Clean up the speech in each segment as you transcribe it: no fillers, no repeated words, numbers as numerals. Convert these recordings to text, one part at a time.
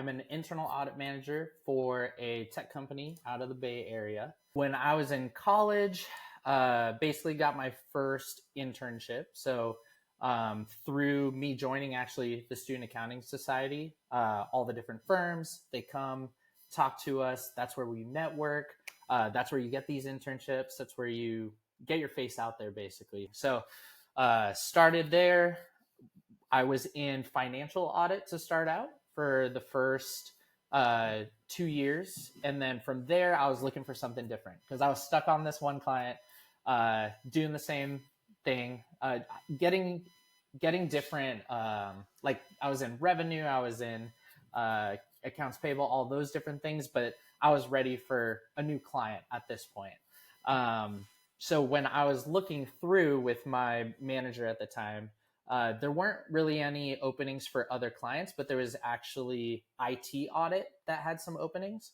I'm an internal audit manager for a tech company out of the Bay Area. When I was in college, basically got my first internship. So through me joining actually the Student Accounting Society, all the different firms, they come talk to us. That's where we network. That's where you get these internships. That's where you get your face out there, basically. So started there. I was in financial audit to start out for the first 2 years. And then from there, I was looking for something different because I was stuck on this one client, doing the same thing, getting different, like I was in revenue, I was in accounts payable, all those different things, but I was ready for a new client at this point. So when I was looking through with my manager at the time, there weren't really any openings for other clients, but there was actually IT audit that had some openings.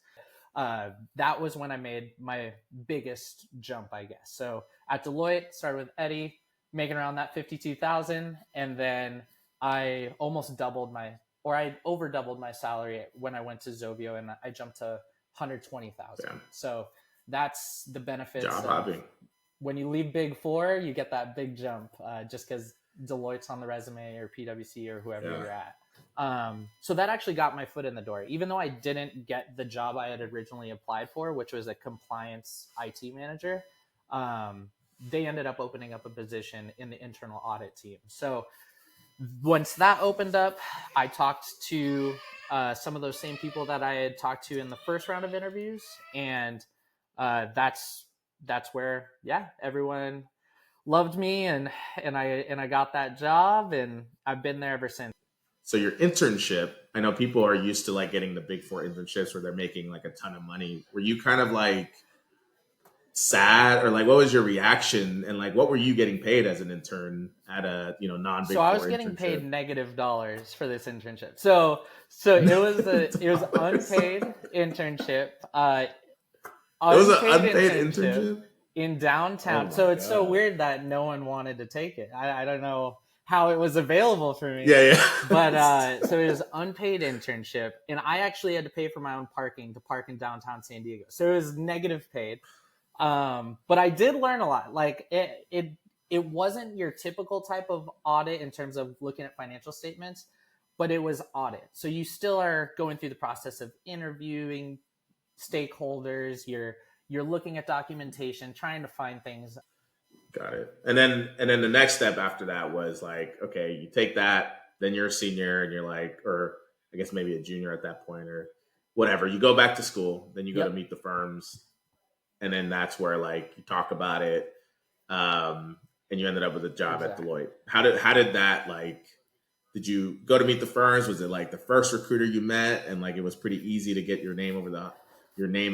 That was when I made my biggest jump, I guess. So at Deloitte, started with Eddie, making around that 52,000, and then I almost I over doubled my salary when I went to Zovio, and I jumped to 120,000. Yeah. So that's the benefits. Job hopping. When you leave Big Four, you get that big jump, just because Deloitte's on the resume or PwC or whoever you're at. So that actually got my foot in the door, even though I didn't get the job I had originally applied for, which was a compliance IT manager. They ended up opening up a position in the internal audit team. So once that opened up, I talked to some of those same people that I had talked to in the first round of interviews. And that's where, everyone loved me and I got that job, and I've been there ever since. So your internship, I know people are used to like getting the Big Four internships where they're making like a ton of money. Were you kind of like sad, or like what was your reaction, and like what were you getting paid as an intern at a non-Big Four? So I was getting paid $- for this internship. So it was unpaid internship. It was an unpaid internship in downtown. So it's so weird that no one wanted to take it. I don't know how it was available for me. Yeah. But so it was unpaid internship, and I actually had to pay for my own parking to park in downtown San Diego. So it was negative paid. But I did learn a lot. Like it wasn't your typical type of audit in terms of looking at financial statements, but it was audit. So you still are going through the process of interviewing stakeholders. You're looking at documentation, trying to find things. Got it. And then the next step after that was like, okay, you take that, then you're a senior and you're like, or I guess maybe a junior at that point or whatever. You go back to school, then you go to meet the firms. And then that's where like you talk about it. And you ended up with a job at Deloitte. How did that, like, did you go to meet the firms? Was it like the first recruiter you met and like it was pretty easy to get your name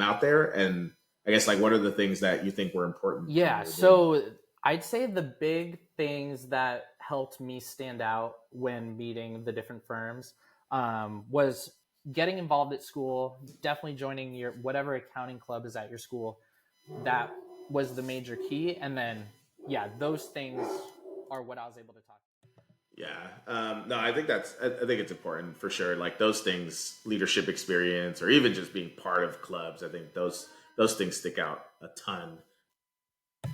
out there? And I guess like what are the things that you think were important? Yeah, so I'd say the big things that helped me stand out when meeting the different firms was getting involved at school, definitely joining your whatever accounting club is at your school. That was the major key. And then, those things are what I was able to talk about. Yeah. No, I think it's important for sure. Like those things, leadership experience, or even just being part of clubs. I think those things stick out a ton.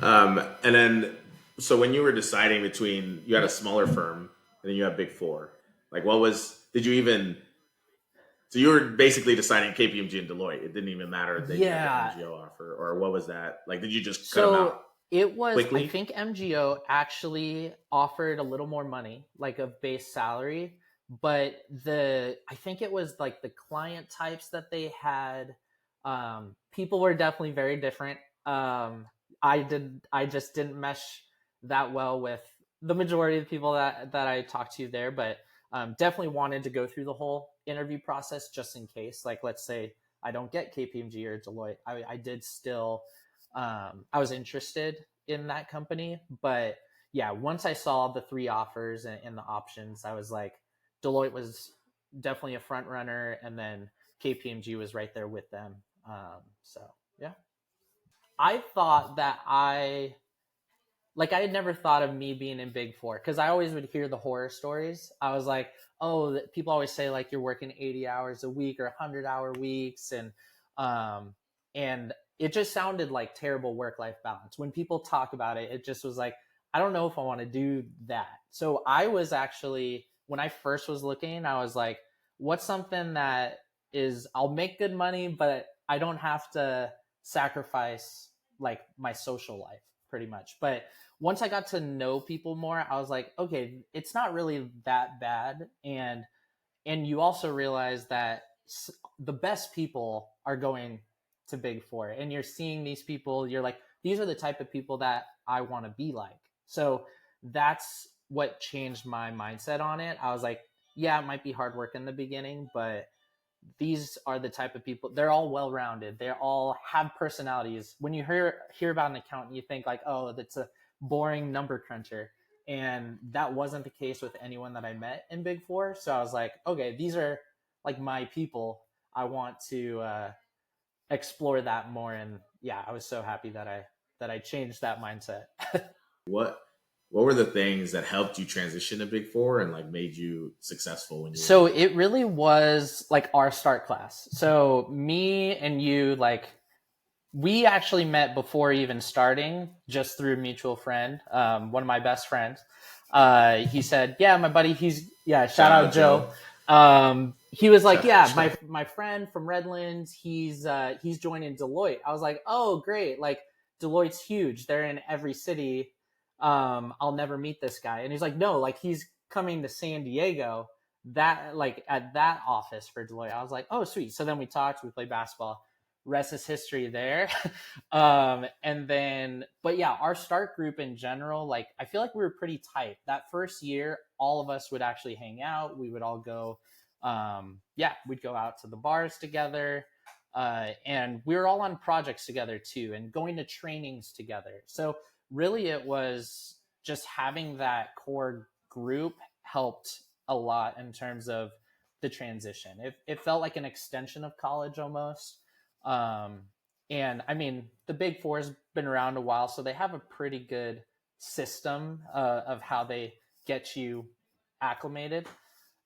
And then, so when you were deciding between, you had a smaller firm and then you have Big Four, like so you were basically deciding KPMG and Deloitte. It didn't even matter that you had an MGO offer, or what was that? Like, did you just cut them out? It was quickly? I think MGO actually offered a little more money, like a base salary, but I think it was like the client types that they had. People were definitely very different. I just didn't mesh that well with the majority of the people that I talked to there, but definitely wanted to go through the whole interview process just in case. Like, let's say I don't get KPMG or Deloitte. I did still, I was interested in that company. But yeah, once I saw the 3 offers and the options, I was like, Deloitte was definitely a front runner. And then KPMG was right there with them. So yeah. I thought that like I had never thought of me being in Big Four because I always would hear the horror stories. I was like, oh, people always say like you're working 80 hours a week or 100-hour weeks, um, and it just sounded like terrible work-life balance. When people talk about it, it just was like, I don't know if I want to do that. So I was actually, when I first was looking, I was like, what's something that is, I'll make good money, but I don't have to sacrifice like my social life pretty much. But once I got to know people more, I was like, okay, it's not really that bad. And you also realize that the best people are going to Big Four, and you're seeing these people. You're like, these are the type of people that I want to be like. So that's what changed my mindset on it. I was like, yeah, it might be hard work in the beginning, but these are the type of people. They're all well rounded. They all have personalities. When you hear about an accountant, you think like, oh, that's a boring number cruncher. And that wasn't the case with anyone that I met in Big Four. So I was like, okay, these are like my people. I want to explore that more. And yeah, I was so happy that I changed that mindset. What what were the things that helped you transition to Big Four and like made you successful when you were So there? it really was like our start class. So me and you, like, we actually met before even starting, just through a mutual friend, one of my best friends. He said, yeah, my buddy, shout Shout out out Joe. Joe. He was like, Shout, yeah, my shout. my friend from Redlands, he's joining Deloitte. I was like, oh, great. Like, Deloitte's huge. They're in every city. I'll never meet this guy. And he's like, no, like, he's coming to San Diego, that, like, at that office for Deloitte. I was like, oh, sweet. So then we talked, we played basketball. Rest is history there. And then, but yeah, our start group in general, like, I feel like we were pretty tight. That first year, all of us would actually hang out. We would all go, yeah, we'd go out to the bars together. And we were all on projects together too, and going to trainings together. So really, it was just having that core group helped a lot in terms of the transition. It felt like an extension of college almost. um, and I mean, the Big Four has been around a while, so they have a pretty good system of how they get you acclimated.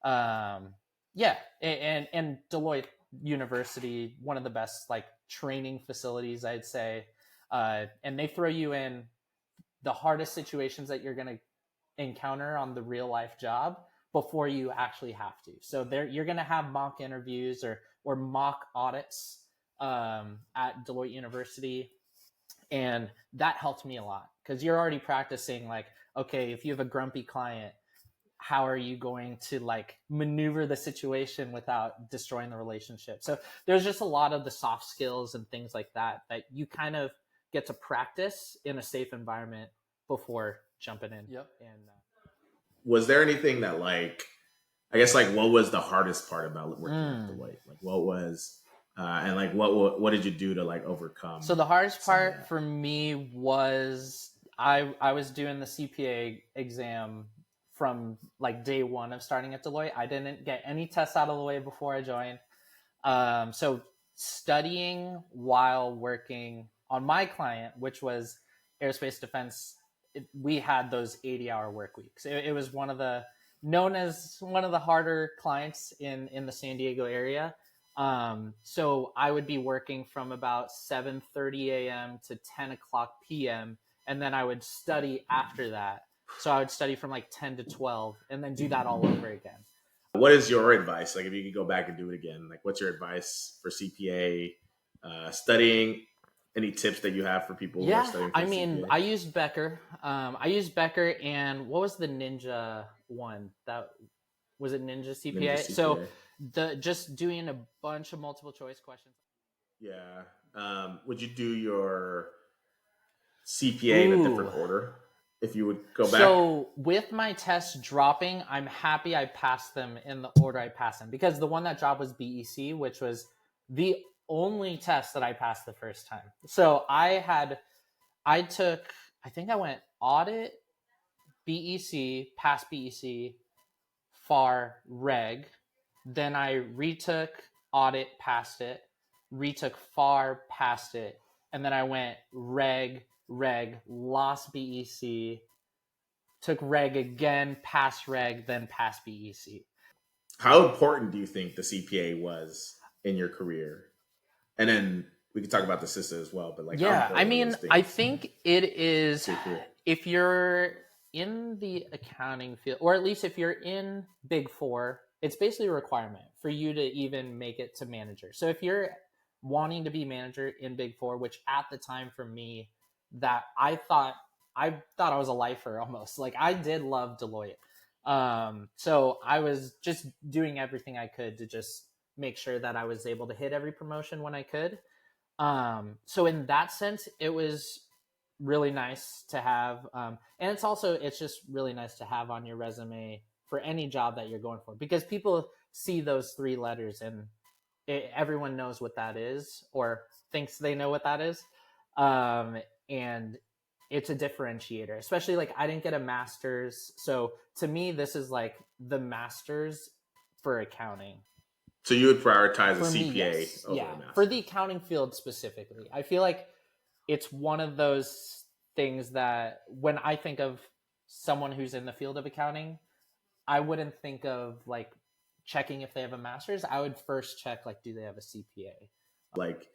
Um, yeah, and Deloitte University, one of the best like training facilities, I'd say. And they throw you in the hardest situations that you're going to encounter on the real life job before you actually have to. So there, you're going to have mock interviews or mock audits at Deloitte University, and that helped me a lot because you're already practicing like, okay, if you have a grumpy client, how are you going to like maneuver the situation without destroying the relationship? So there's just a lot of the soft skills and things like that that you kind of get to practice in a safe environment before jumping in. Yep. And Was there anything that like I guess like what was the hardest part about working at Mm. Deloitte? Like what was and like what did you do to like overcome So the hardest some of part that? for me was I was doing the CPA exam from like day one of starting at Deloitte. I didn't get any tests out of the way before I joined. So studying while working on my client, which was aerospace defense, we had those 80-hour work weeks. It was one of the known as one of the harder clients in the San Diego area. So I would be working from about 7:30 a.m. to 10 o'clock p.m. and then I would study after that. So I would study from like 10 to 12 and then do that all over again. What is your advice? Like if you could go back and do it again, like what's your advice for CPA studying? Any tips that you have for people who are Yeah, studying for I the mean, CPA? I used Becker. I used Becker, and what was the Ninja one? That was it, Ninja Ninja CPA. So CPA. the just doing a bunch of multiple choice questions. Yeah. Would you do your CPA in a Ooh. different order if you would go back? So with my tests dropping, I'm happy I passed them in the order I passed them because the one that dropped was BEC, which was the only test that I passed the first time. So I took, I think I went audit, BEC, passed BEC, FAR, reg. Then I retook audit, passed it, retook FAR, passed it, and then I went reg, reg, lost BEC, took reg again, passed reg, then passed BEC. How important do you think the CPA was in your career? And then we can talk about the CISA as well, but like how Yeah, I important are mean, those things I think it is, to your career? if you're in the accounting field, or at least if you're in Big Four, it's basically a requirement for you to even make it to manager. So if you're wanting to be manager in Big Four, which at the time for me, that I thought I was a lifer almost. Like I did love Deloitte. So I was just doing everything I could to just make sure that I was able to hit every promotion when I could. So in that sense, it was really nice to have. And it's just really nice to have on your resume for any job that you're going for, because people see those three letters and everyone knows what that is or thinks they know what that is. And it's a differentiator, especially like I didn't get a master's. So to me, this is like the master's for accounting. So you would prioritize a For me, CPA yes. over Yeah. a master? For the accounting field specifically, I feel like it's one of those things that when I think of someone who's in the field of accounting, I wouldn't think of like checking if they have a master's. I would first check like, do they have a CPA? Like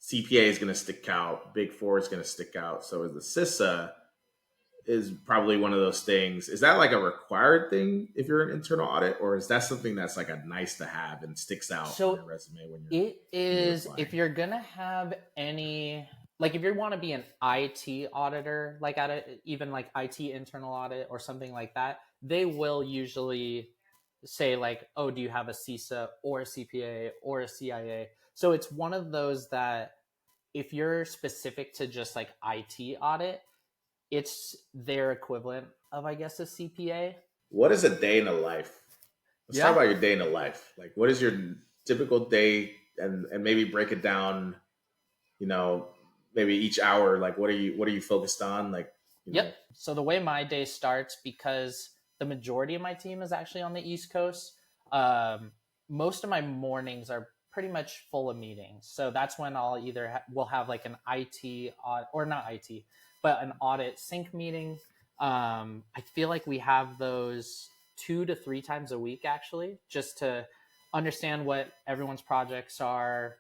CPA is going to stick out, Big Four is going to stick out. So the CISA is probably one of those things. Is that like a required thing if you're an internal audit, or is that something that's like a nice to have and sticks out on your So resume when it you're is, applying? if you're gonna have any, like if you want to be an IT auditor, like at a, even like IT internal audit or something like that, they will usually say like, oh, do you have a CISA or a CPA or a CIA? So it's one of those that if you're specific to just like IT audit, it's their equivalent of, I guess, a CPA. What is a day in a life? Let's talk Yeah. about your day in a life. Like, what is your typical day, and maybe break it down. You know, maybe each hour. Like, what are you focused on? Like, you Yep. know, So the way my day starts, because the majority of my team is actually on the East Coast, um, most of my mornings are pretty much full of meetings. So that's when we'll have like an IT or not IT, but an audit sync meeting. I feel like we have those 2 to 3 times a week actually, just to understand what everyone's projects are,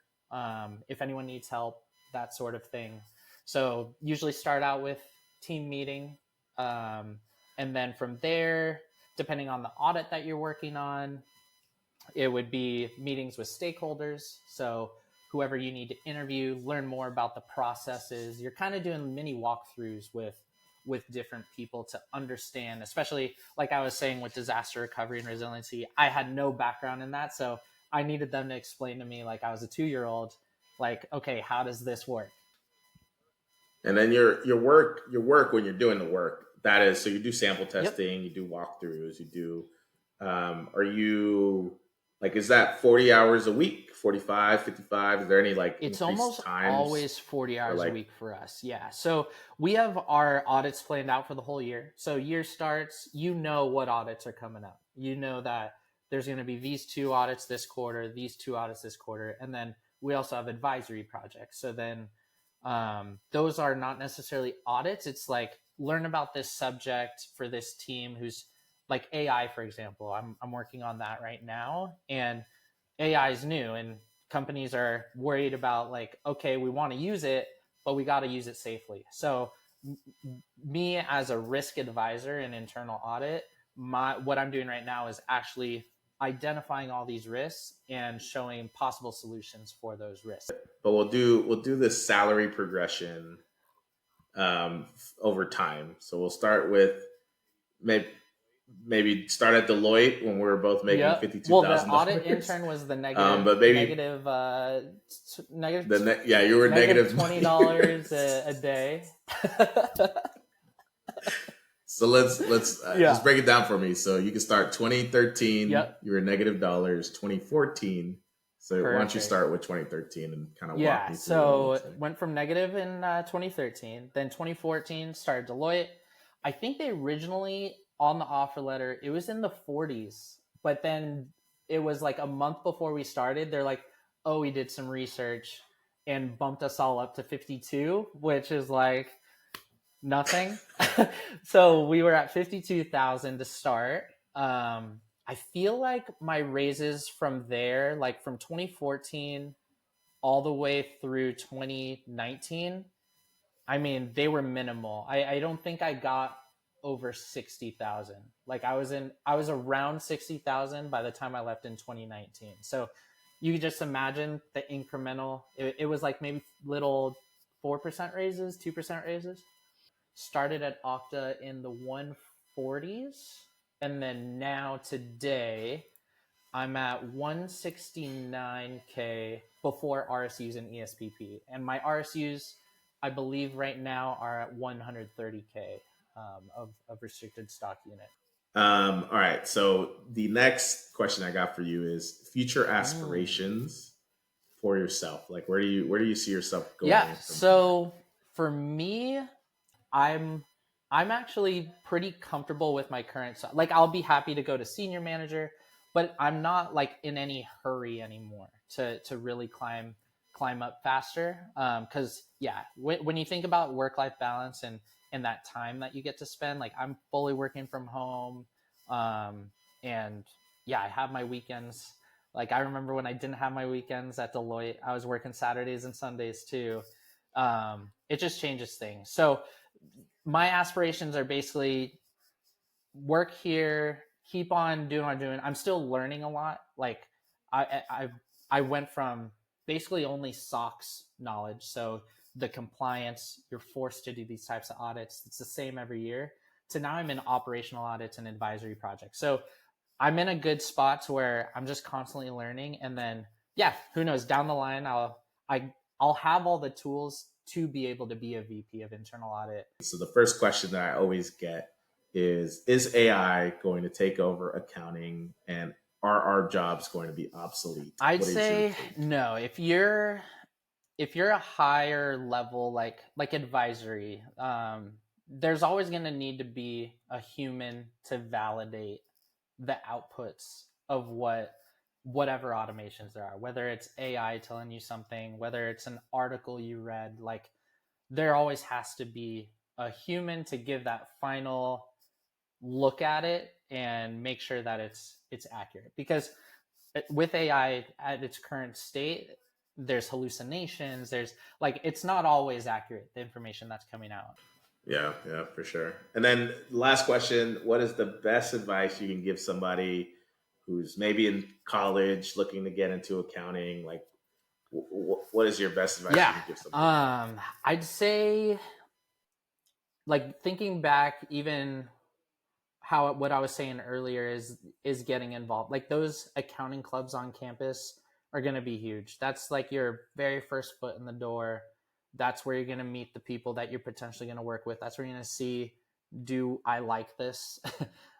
if anyone needs help, that sort of thing. So usually start out with team meeting. And then from there, depending on the audit that you're working on, it would be meetings with stakeholders. So whoever you need to interview, learn more about the processes. You're kind of doing mini walkthroughs with different people to understand, especially like I was saying with disaster recovery and resiliency. I had no background in that, so I needed them to explain to me like I was a 2-year-old, like, okay, how does this work? and then your work when you're doing the work. That is, so you do sample Yep. testing, you do walkthroughs, you do. Are you like, is that 40 hours a week, 45, 55? Is there any like It's increased almost times always 40 or hours a like? week for us. Yeah. So we have our audits planned out for the whole year. So year starts, you know what audits are coming up. You know that there's going to be these 2 audits this quarter, these 2 audits this quarter. And then we also have advisory projects. So then those are not necessarily audits. It's like learn about this subject for this team who's like AI, for example. I'm working on that right now. And AI is new and companies are worried about like, okay, we want to use it, but we got to use it safely. So me as a risk advisor in internal audit, what I'm doing right now is actually identifying all these risks and showing possible solutions for those risks. But we'll do this salary progression over time. So we'll start with maybe maybe start at Deloitte when we were both making Yep. fifty two Well, the thousand audit dollars. intern was the But maybe negative negative yeah, you were negative negative $20 money. a day. So let's Yeah. just break it down for me. So you can start 2013. Yep. You were negative dollars. 2014. So why don't you Perfect. start with 2013 and kind of walk Yeah, me through what it so looks like? went from negative in 2013, then 2014 started Deloitte. I think they originally on the offer letter it was in the 40s, but then it was like a month before we started. They're like, "Oh, we did some research and bumped us all up to 52," which is like Nothing. So we were at 52,000 to start. I feel like my raises from there, like from 2014 all the way through 2019, I mean, they were minimal. I don't think I got over 60,000. Like I was around 60,000 by the time I left in 2019. So you could just imagine the incremental. It was like maybe little 4% raises, 2% raises. Started at Okta in the 140s, and then now today I'm at 169K before RSUs and ESPP. And my RSUs, I believe right now are at 130K of restricted stock unit. All right. So the next question I got for you is future aspirations for yourself. Like where do you see yourself going? Yeah. So for me, I'm actually pretty comfortable with my current stuff. Like I'll be happy to go to senior manager, but I'm not like in any hurry anymore to really climb up faster. Because yeah, when you think about work-life balance and that time that you get to spend, like I'm fully working from home, and yeah, I have my weekends. Like I remember when I didn't have my weekends at Deloitte, I was working Saturdays and Sundays too. It just changes things. So my aspirations are basically work here, keep on doing what I'm doing. I'm still learning a lot. Like I went from basically only SOX knowledge, so the compliance, you're forced to do these types of audits. It's the same every year. To now I'm in operational audits and advisory projects. So I'm in a good spot to where I'm just constantly learning, and then yeah, who knows, down the line I'll have all the tools to be able to be a VP of internal audit. So the first question that I always get is AI going to take over accounting, and are our jobs going to be obsolete? I'd say no. If you're a higher level like advisory, there's always going to need to be a human to validate the outputs of whatever automations there are, whether it's AI telling you something, whether it's an article you read. Like there always has to be a human to give that final look at it and make sure that it's accurate. Because with AI at its current state, there's hallucinations, there's like it's not always accurate, the information that's coming out. Yeah, for sure. And then last question, what is the best advice you can give somebody who's maybe in college looking to get into accounting? Like what is your best advice you can give somebody? I'd say, like thinking back, even how what I was saying earlier is getting involved. Like those accounting clubs on campus are going to be huge. That's like your very first foot in the door. That's where you're going to meet the people that you're potentially going to work with. That's where you're going to see, do I like this?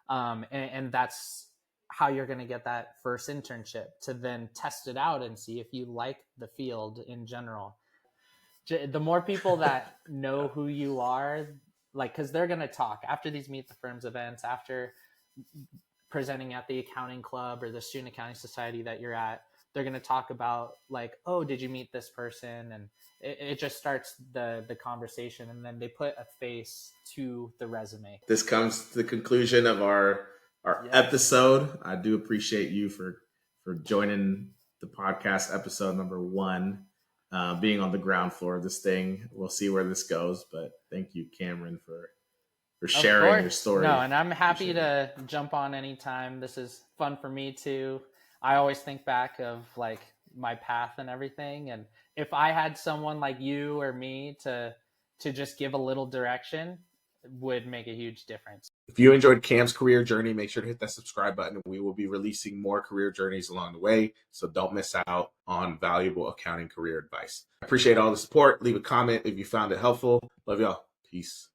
And that's how you're going to get that first internship, to then test it out and see if you like the field in general. The more people that know who you are, like, because they're going to talk after these Meet the Firms events, after presenting at the accounting club or the student accounting society that you're at, they're going to talk about like, oh, did you meet this person? And it just starts the conversation, and then they put a face to the resume. This comes to the conclusion of our episode. I do appreciate you for joining the podcast, episode number 1. Being on the ground floor of this thing. We'll see where this goes, but thank you, Cameron, for sharing your story. No, and I'm happy to jump on anytime. This is fun for me too. I always think back of like my path and everything, and if I had someone like you or me to just give a little direction, would make a huge difference. If you enjoyed Cam's career journey, make sure to hit that subscribe button. We will be releasing more career journeys along the way, so don't miss out on valuable accounting career advice. I appreciate all the support. Leave a comment if you found it helpful. Love y'all. Peace.